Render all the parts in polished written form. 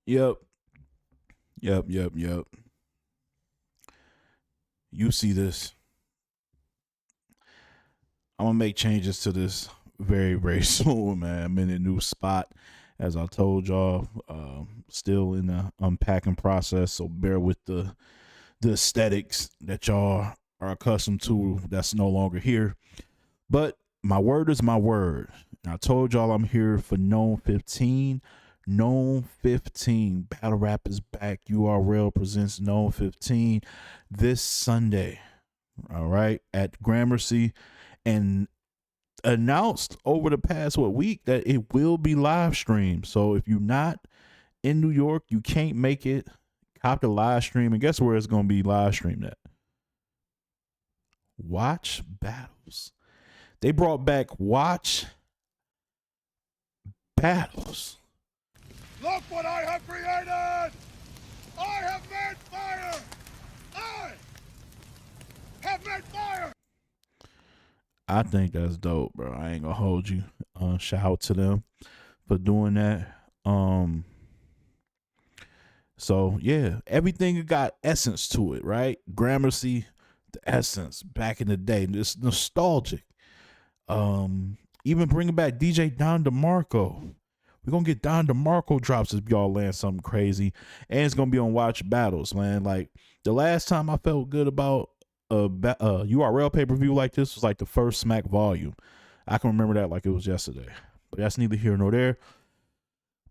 Yep. Yep. You see this. I'm gonna make changes to this very soon, man. I'm in a new spot, as I told y'all. Still in the unpacking process, so bear with the aesthetics that y'all are accustomed to. That's no longer here. But my word is my word. And I told y'all I'm here for Nome 15. Nome 15 Battle Rap is back. URL presents Nome 15 this Sunday. All right, at Gramercy, and announced over the past week that it will be live streamed. So if you're not in New York, you can't make it. Cop the live stream, and guess where it's gonna be live streamed at? Watch Battles. They brought back Watch Battles. Look what I have created! I have made fire! I have made fire! I think that's dope, bro. I ain't gonna hold you. Shout out to them for doing that. So yeah, everything got essence to it, right? Gramercy, the essence back in the day. It's nostalgic. Even bringing back DJ Don DeMarco. We're gonna get Don DeMarco drops if y'all land something crazy, and it's gonna be on Watch Battles, man. Like the last time I felt good about a URL pay-per-view like this was like the first Smack volume. I can remember that like it was yesterday, but that's neither here nor there.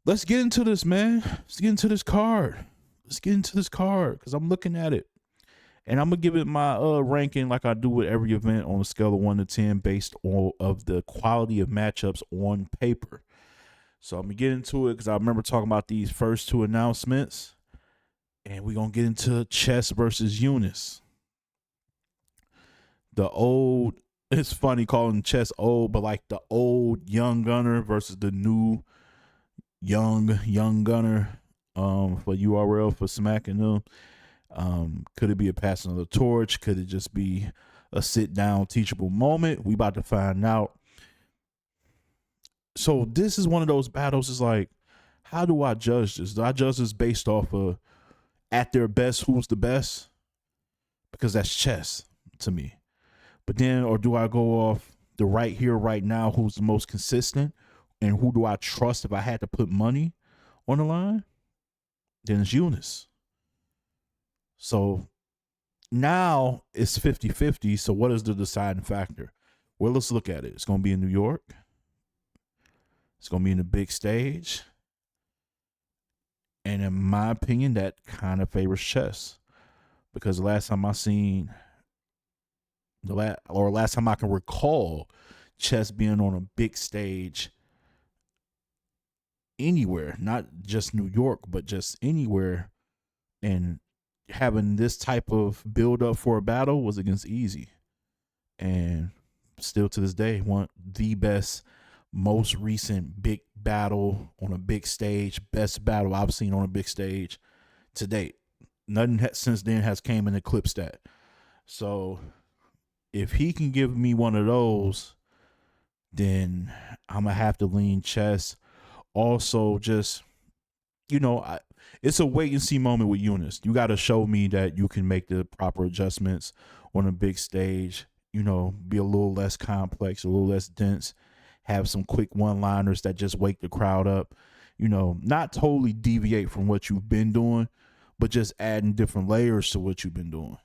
Let's get into this, man. Let's get into this card. Because I'm looking at it, and I'm gonna give it my ranking like I do with every event on a scale of 1 to 10 based on of the quality of matchups on paper. So I'm gonna get into it because I remember talking about these first two announcements, and we're gonna get into Chess versus Eunice. The old, it's funny calling Chess old, but like the old young gunner versus the new young gunner for URL for smacking them. Could it be a passing of the torch? Could it just be a sit down teachable moment? We about to find out. So this is one of those battles. Is like, how do I judge this? Do I judge this based off of at their best, who's the best? Because that's chess to me. But then, or do I go off the right here, right now, who's the most consistent? And who do I trust if I had to put money on the line? Then it's Eunice. So now it's 50-50. So what is the deciding factor? Well, let's look at it. It's going to be in New York. It's going to be in the big stage. And in my opinion, that kind of favors chess. Because the last time I seen, last time I can recall chess being on a big stage anywhere, not just New York, but just anywhere, and having this type of build up for a battle was against Easy. And still to this day, one the best, most recent big battle on a big stage, best battle I've seen on a big stage to date. Nothing since then has came and eclipsed that. So if he can give me one of those, then I'm gonna have to lean chess. Also, just it's a wait and see moment with Eunice. You got to show me that you can make the proper adjustments on a big stage. Be a little less complex, a little less dense. Have some quick one-liners that just wake the crowd up. Not totally deviate from what you've been doing, but just adding different layers to what you've been doing.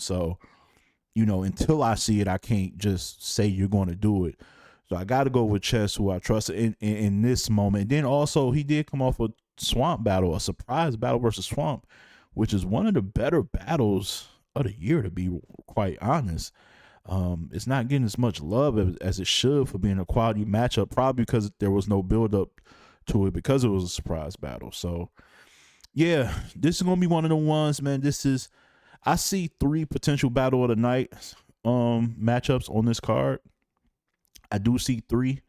So, until I see it, I can't just say you're going to do it. So I got to go with Chess, who I trust in this moment. And then also, he did come off a Swamp battle, a surprise battle versus Swamp, which is one of the better battles of the year, to be quite honest. It's not getting as much love as it should for being a quality matchup, probably because there was no build up to it because it was a surprise battle. So, yeah, this is going to be one of the ones, man. I see 3 potential battle of the night matchups on this card. I do see 3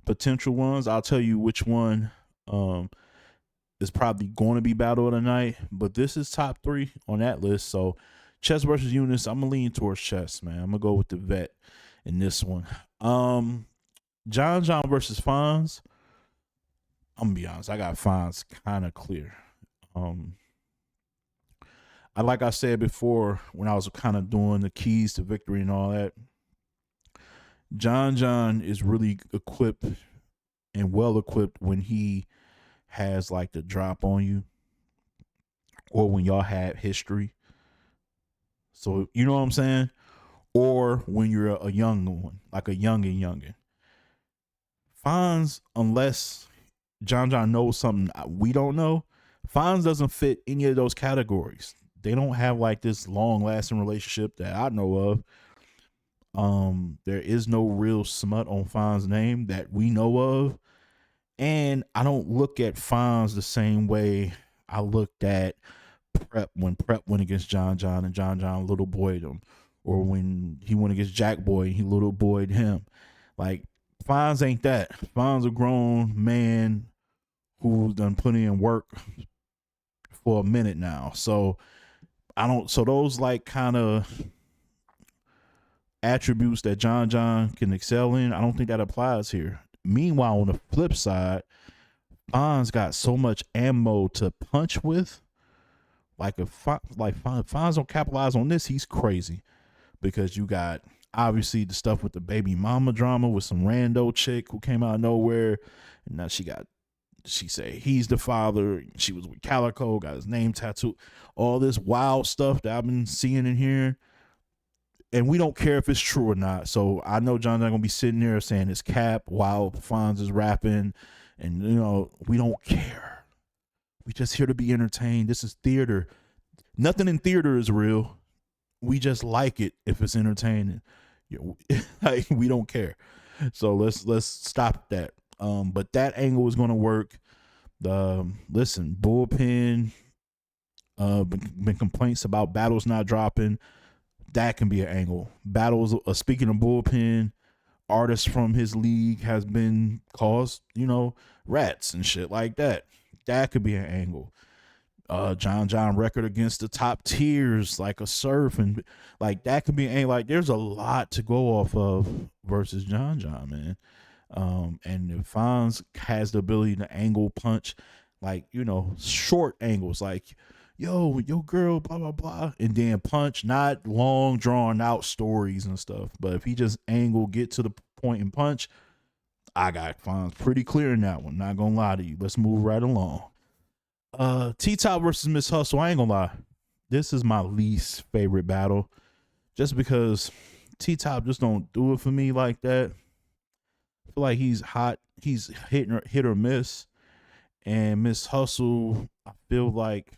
potential ones. I'll tell you which one is probably going to be battle of the night, but this is top 3 on that list. So Chess versus Eunice, I'm gonna lean towards Chess, man. I'm gonna go with the vet in this one. John versus Fonz. I'm gonna be honest, I got Fonz kind of clear. Um, like I said before, when I was kind of doing the keys to victory and all that, John is really equipped and well equipped when he has like the drop on you or when y'all have history. So you know what I'm saying? Or when you're a young one, like a youngin'. Fonz, unless John knows something we don't know, Fonz doesn't fit any of those categories. They don't have like this long lasting relationship that I know of. There is no real smut on Fonz's name that we know of. And I don't look at Fonz the same way I looked at Prep went against John and John little boyed him. Or when he went against Jack Boy and he little boyed him. Like Fonz ain't that. Fonz a grown man who's done put in work for a minute now. So I don't so those like kind of attributes that John can excel in, I don't think that applies here. Meanwhile, on the flip side, Fonz got so much ammo to punch with. Like if Fonz don't capitalize on this, he's crazy. Because you got obviously the stuff with the baby mama drama with some rando chick who came out of nowhere. And now she say he's the father. She was with Calico, got his name tattooed. All this wild stuff that I've been seeing and hearing. And we don't care if it's true or not. So I know John's not gonna be sitting there saying it's cap while Fonz is rapping. And we don't care. We just here to be entertained. This is theater. Nothing in theater is real. We just like it if it's entertaining. Like we don't care. So let's stop that. But that angle is gonna work. Listen, bullpen. Been complaints about battles not dropping. That can be an angle. Battles. Speaking of bullpen, artists from his league has been caused, rats and shit like that. That could be an angle. John record against the top tiers like a surf and like that could be an angle. Like there's a lot to go off of versus John, man. And if Fonz has the ability to angle punch, like short angles, like yo girl, blah blah blah, and then punch, not long drawn out stories and stuff. But if he just angle, get to the point and punch, I got Fonz pretty clear in that one. Not gonna lie to you. Let's move right along. T Top versus Miss Hustle. I ain't gonna lie. This is my least favorite battle. Just because T Top just don't do it for me like that. I feel like he's hot. He's hit or miss. And Miss Hustle, I feel like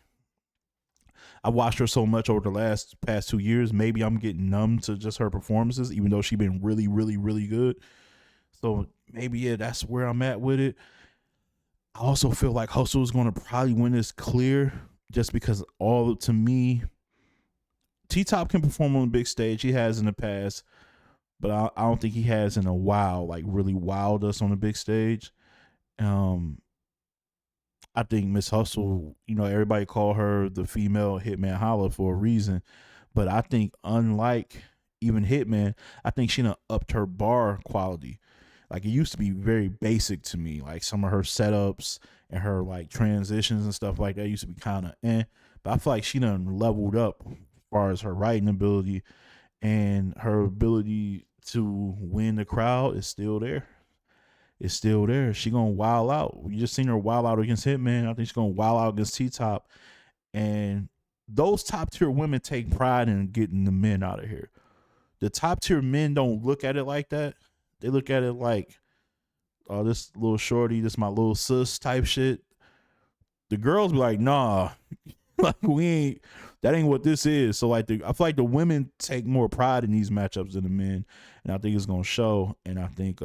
I watched her so much over the past 2 years. Maybe I'm getting numb to just her performances, even though she's been really, really, really good. So maybe that's where I'm at with it. I also feel like Hustle is going to probably win this clear just because to me, T-Top can perform on the big stage. He has in the past, but I don't think he has in a while, like really wowed us on the big stage. I think Miss Hustle, everybody call her the female Hitman Holla for a reason. But I think unlike even Hitman, I think she done upped her bar quality. Like it used to be very basic to me. Like some of her setups and her like transitions and stuff like that used to be kind of But I feel like she done leveled up as far as her writing ability, and her ability to win the crowd is still there. It's still there. She gonna wild out. We just seen her wild out against Hitman. I think she's gonna wild out against T Top. And those top tier women take pride in getting the men out of here. The top tier men don't look at it like that. They look at it like, oh, this little shorty, this my little sis type shit. The girls be like, nah, like that ain't what this is. So like I feel like the women take more pride in these matchups than the men, and I think it's gonna show. And I think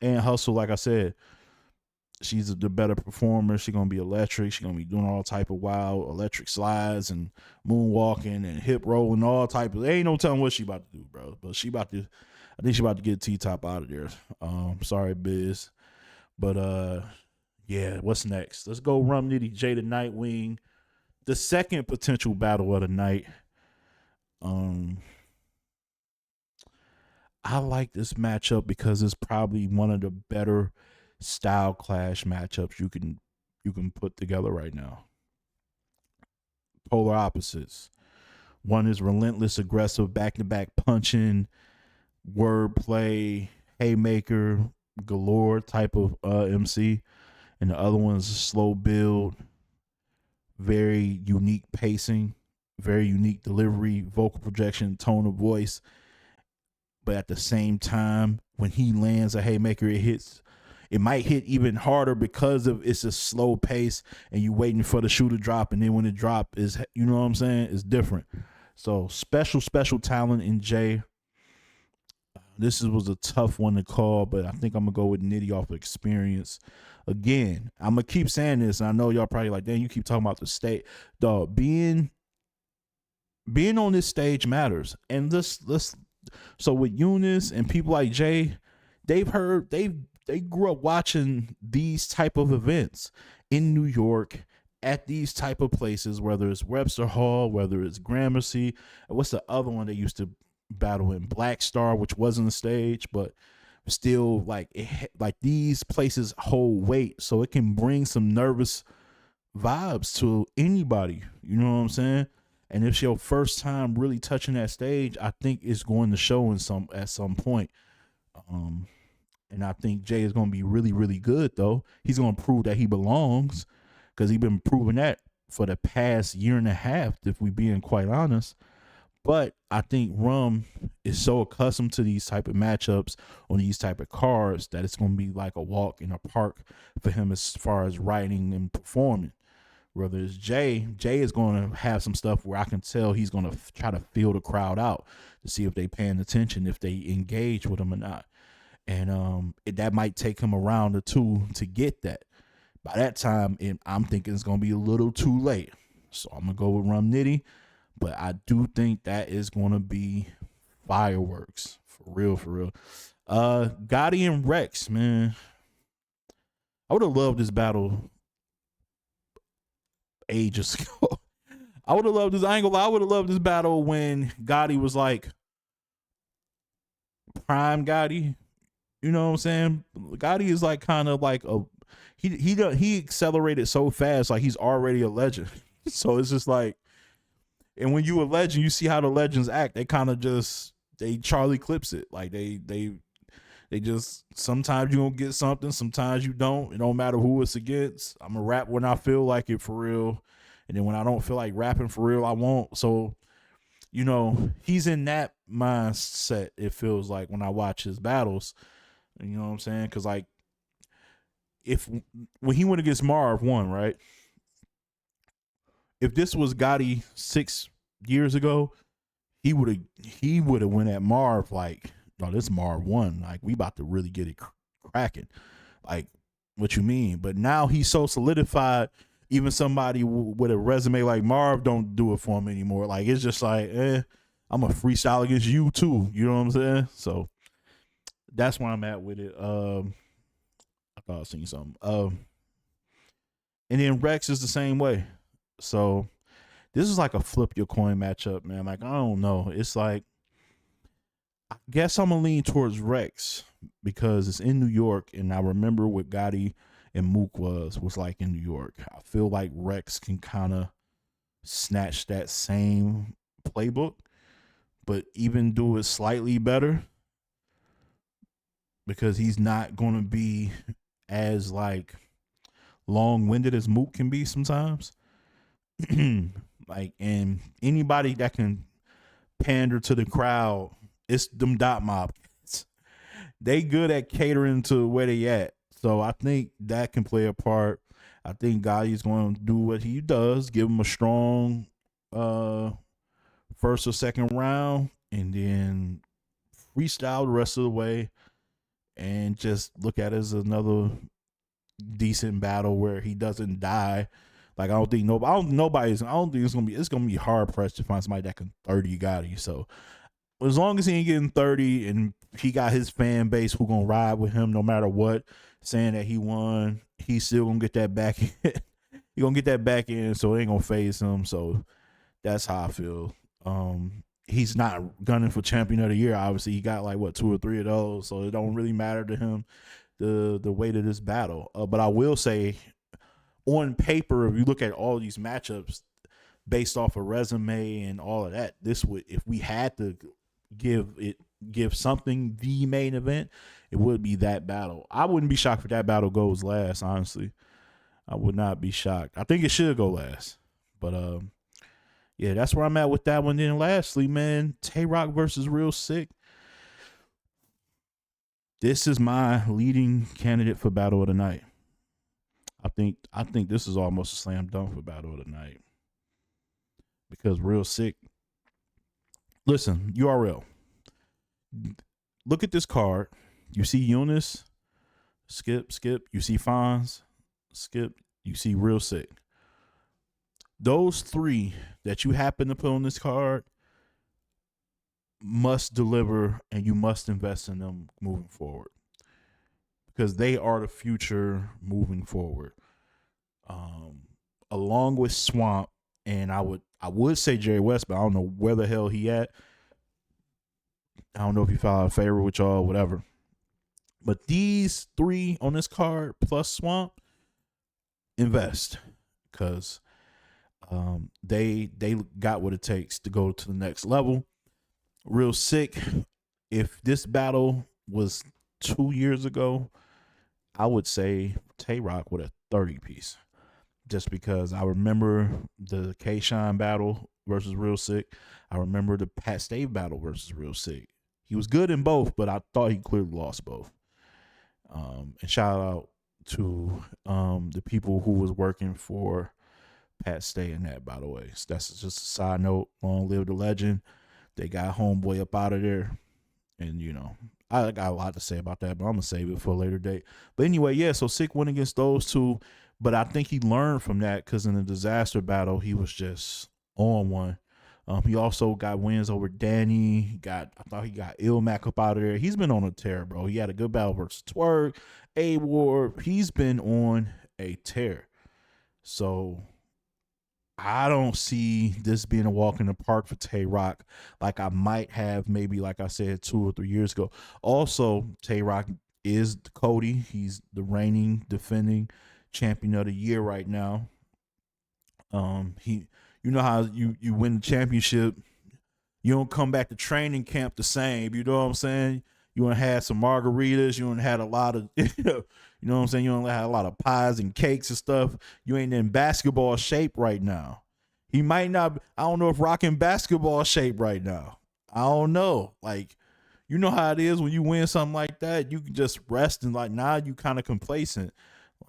and Hustle, like I said, she's the better performer. She's gonna be electric. She's gonna be doing all type of wild electric slides and moonwalking and hip rolling, all type of. There ain't no telling what she about to do, bro. But she about to. I think she about to get T Top out of there. Sorry, Biz, but yeah. What's next? Let's go Rum Nitty J to Nightwing. The second potential battle of the night. I like this matchup because it's probably one of the better style clash matchups you can put together right now. polar opposites. One is relentless, aggressive, back to back punching, wordplay, haymaker galore type of MC, and the other one is a slow build, very unique pacing, very unique delivery, vocal projection, tone of voice. But at the same time, when he lands a haymaker, it hits. It might hit even harder because of it's a slow pace and you waiting for the shoe to drop, and then when it drop is, you know what I'm saying, it's different. So special talent in Jay. This was a tough one to call, but I think I'm gonna go with Nitty off of experience. Again, I'm gonna keep saying this, and I know y'all probably like, damn, you keep talking about the state, dog. Being on this stage matters, and let's so with Eunice and people like Jay, they grew up watching these type of events in New York at these type of places, whether it's Webster Hall, whether it's Gramercy. What's the other one they used to battle in? Black Star, which wasn't a stage, but still like like these places hold weight, so it can bring some nervous vibes to anybody. You know what I'm saying? And if it's your first time really touching that stage, I think it's going to show at some point. Um, and I think Jay is going to be really, really good, though. He's going to prove that he belongs because he's been proving that for the past year and a half, if we being quite honest. But I think Rum is so accustomed to these type of matchups on these type of cards that it's going to be like a walk in a park for him as far as writing and performing. Whether it's Jay is going to have some stuff where I can tell he's going to try to feel the crowd out to see if they paying attention, if they engage with him or not. And that might take him a round or two to get that. By that time, I'm thinking it's going to be a little too late. So I'm going to go with Rum Nitty. But I do think that is going to be fireworks. For real, for real. Gotti and Rex, man. I would have loved this battle ages ago. I would have loved this. I ain't gonna lie. I would have loved this battle when Gotti was like prime Gotti. You know what I'm saying? Gotti is like kind of like he accelerated so fast, like he's already a legend. So it's just like, and when you a legend, you see how the legends act. They kind of just Charlie clips it. Like they just, sometimes you gonna get something, sometimes you don't. It don't matter who it's against. I'm gonna rap when I feel like it for real, and then when I don't feel like rapping for real, I won't. So, you know, he's in that mindset. It feels like when I watch his battles, you know what I'm saying? Because like, when he went against Marv, won, right? If this was Gotti 6 years ago, he would have went at Marv like, no, this Marv won. Like, we about to really get it cracking. Like, what you mean? But now he's so solidified. Even somebody with a resume like Marv don't do it for him anymore. Like, it's just like, I'm a freestyle against you too. You know what I'm saying? So that's where I'm at with it. I thought I seen something. And then Rex is the same way. So this is like a flip your coin matchup, man. Like, I don't know. It's like, I guess I'm gonna lean towards Rex because it's in New York, and I remember what Gotti and Mook was like in New York. I feel like Rex can kind of snatch that same playbook, but even do it slightly better because he's not gonna be as like long-winded as Mook can be sometimes. Like, and anybody that can pander to the crowd, it's them dot mob kids. They good at catering to where they at. So I think that can play a part. I think Gotti's going to do what he does, give him a strong first or second round, and then freestyle the rest of the way, and just look at it as another decent battle where he doesn't die. Like, I don't think it's gonna be hard pressed to find somebody that can 30 Gotti. So as long as he ain't getting 30 and he got his fan base who gonna ride with him no matter what, saying that he won, he's still gonna get that back in. He gonna get that back in, so it ain't gonna phase him. So that's how I feel. He's not gunning for champion of the year. Obviously, he got like 2 or 3 of those, so it don't really matter to him the weight of this battle. But I will say, on paper, if you look at all these matchups, based off a resume and all of that. This would, if we had to give it give something the main event, it would be that battle. I wouldn't be shocked if that battle goes last. Honestly, I would not be shocked. I think it should go last, but yeah, that's where I'm at with that one. Then lastly, man, Tay Rock versus Real Sick. This is my leading candidate for battle of the night. I think this is almost a slam dunk for battle of the night because Real Sick. Listen, URL. Look at this card. You see Eunice, skip. You see Fonz, skip. You see Real Sick. Those three that you happen to put on this card must deliver, and you must invest in them moving forward because they are the future moving forward. Along with Swamp, and I would say Jerry West, but I don't know where the hell he at. I don't know if he filed out of favor with y'all, whatever. But these three on this card plus Swamp, invest because they got what it takes to go to the next level. Real Sick. If this battle was 2 years ago, I would say Tay Rock with a 30 piece. Just because I remember the K-Shine battle versus Real Sick. I remember the Pat Stave battle versus Real Sick. He was good in both, but I thought he clearly lost both. And shout out to the people who was working for Pat Stay in that, by the way. So that's just a side note. Long live the legend. They got homeboy up out of there. And, you know, I got a lot to say about that, but I'm going to save it for a later date. But anyway, yeah, so Sick went against those two. But I think he learned from that because in the disaster battle, he was just on one. He also got wins over Danny. I thought he got Ilmac up out of there. He's been on a tear, bro. He had a good battle versus Twerk, A-War. He's been on a tear. So I don't see this being a walk in the park for Tay Rock like I might have maybe, like I said, 2 or 3 years ago. Also, Tay Rock is Cody. He's the reigning, defending champion of the year right now. You know how you win the championship, you don't come back to training camp the same. You know what I'm saying? You want to have some margaritas. You want to had a lot of, you know what I'm saying? You want to have a lot of pies and cakes and stuff. You ain't in basketball shape right now. He might not. I don't know if Rock in basketball shape right now. I don't know. Like, you know how it is when you win something like that. You can just rest and like now you kind of complacent.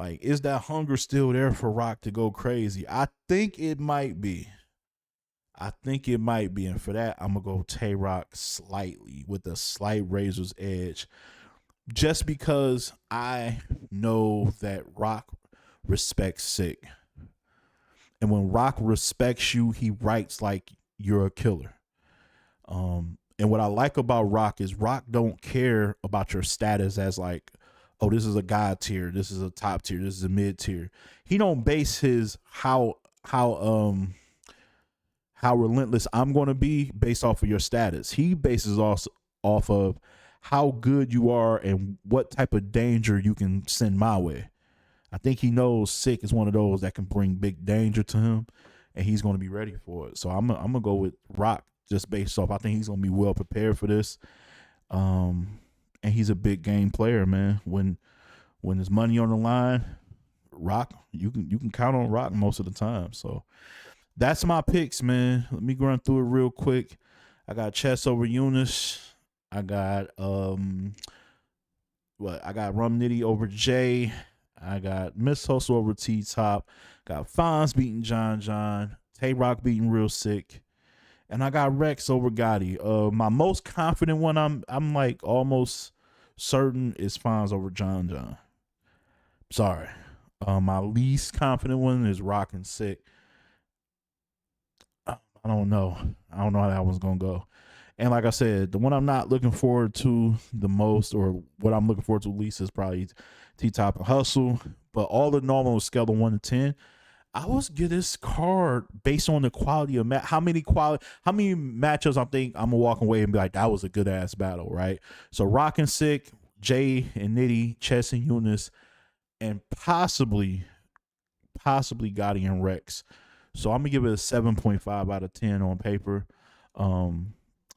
Like, is that hunger still there for Rock to go crazy? I think it might be. And for that, I'm going to go Tay Rock slightly with a slight razor's edge. Just because I know that Rock respects Sick. And when Rock respects you, he writes like you're a killer. And what I like about Rock is Rock don't care about your status as like, oh, this is a god tier, this is a top tier, this is a mid tier. He don't base his how relentless I'm going to be based off of your status. He bases off of how good you are and what type of danger you can send my way. I think he knows Sick is one of those that can bring big danger to him, and he's going to be ready for it. So I'm gonna go with Rock just based off. I think he's going to be well prepared for this. And he's a big game player, man. When there's money on the line, Rock, you can count on Rock most of the time. So that's my picks, man. Let me run through it real quick. I got Chess over Eunice. I got I got Rum Nitty over Jay. I got Miss Hustle over T Top. Got Fonz beating John. Tay Rock beating Real Sick. And I got Rex over Gotti. My most confident one, I'm like almost certain is Fonz over John. Sorry. My least confident one is Rock and Sick. I don't know. I don't know how that one's gonna go. And like I said, the one I'm not looking forward to the most, or what I'm looking forward to least, is probably T Top and Hustle. But all the normal scale of 1 to 10, I was get this card based on the quality of how many matchups I think I'm gonna walk away and be like, that was a good ass battle, right? So Rock and Sick, Jay and Nitty, Chess and Eunice, and possibly Gotti and Rex. So I'm gonna give it a 7.5 out of 10 on paper. Um,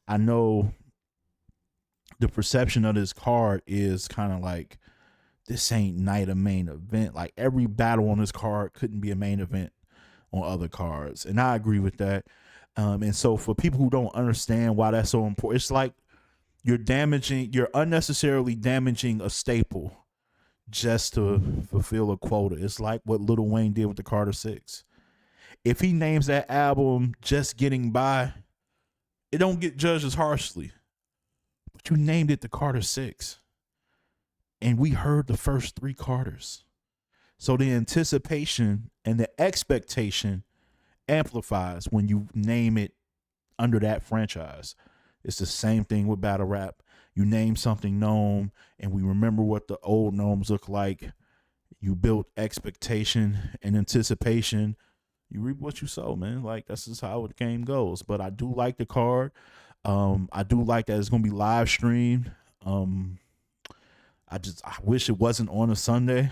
I know the perception of this card is kind of like this ain't night a main event. Like every battle on this card couldn't be a main event on other cards, and I agree with that. And so for people who don't understand why that's so important, it's like you're unnecessarily damaging a staple just to fulfill a quota. It's like what Lil Wayne did with the Carter Six. If he names that album "Just Getting By," it don't get judged as harshly. But you named it the Carter Six, and we heard the first three Carters. So the anticipation and the expectation amplifies when you name it under that franchise. It's the same thing with battle rap. You name something Nome, and we remember what the old Gnomes look like. You built expectation and anticipation. You reap what you sow, man. Like that's just how the game goes. But I do like the card. I do like that it's gonna be live streamed. I wish it wasn't on a Sunday.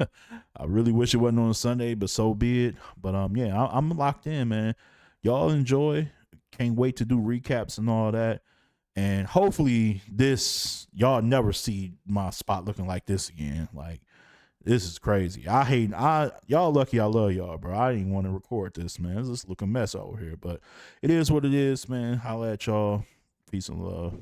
I really wish it wasn't on a Sunday, but so be it. But yeah, I'm locked in, man. Y'all enjoy. Can't wait to do recaps and all that. And hopefully this y'all never see my spot looking like this again. Like this is crazy. Y'all lucky I love y'all, bro. I didn't want to record this, man. It's just looking mess over here. But it is what it is, man. Holla at y'all. Peace and love.